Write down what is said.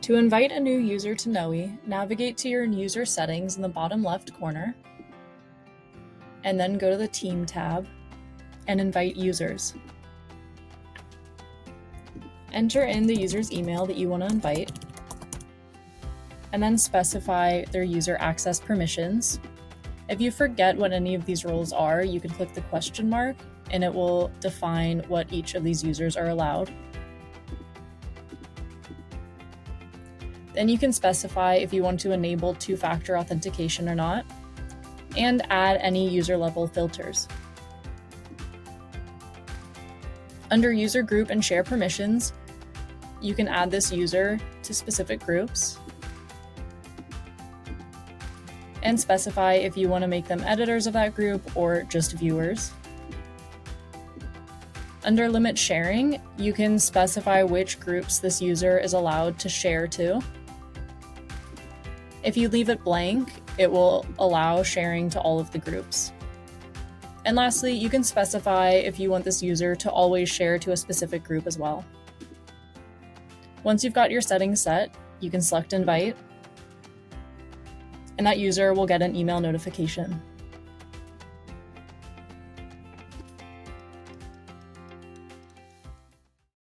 To invite a new user to Knowi, navigate to your user settings in the bottom left corner, and then go to the Team tab and invite users. Enter in the user's email that you want to invite, and then specify their user access permissions. If you forget what any of these roles are, you can click the question mark and it will define what each of these users are allowed. Then you can specify if you want to enable two-factor authentication or not, and add any user-level filters. Under User Group and Share Permissions, you can add this user to specific groups, and specify if you want to make them editors of that group or just viewers. Under Limit Sharing, you can specify which groups this user is allowed to share to. If you leave it blank, it will allow sharing to all of the groups. And lastly, you can specify if you want this user to always share to a specific group as well. Once you've got your settings set, you can select Invite, and that user will get an email notification.